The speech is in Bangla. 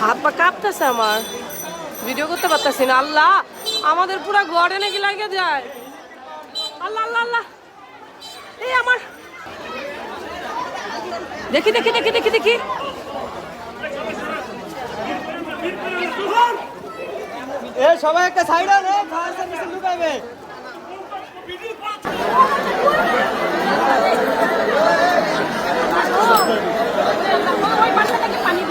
হাত পা কাঁপতেছে আমার, ভিডিও করতে পারতেছি না। আল্লাহ, আমাদের পুরো গড়ে নাকি লাগে যায়। আল্লাহ আল্লাহ আল্লাহ, এই আমার, দেখি দেখি দেখি দেখি দেখি। সবাই একটা সাইড আনে, ফায়ার সার্ভিসে ঢুকাইবে। ওই পাশে থেকে পানি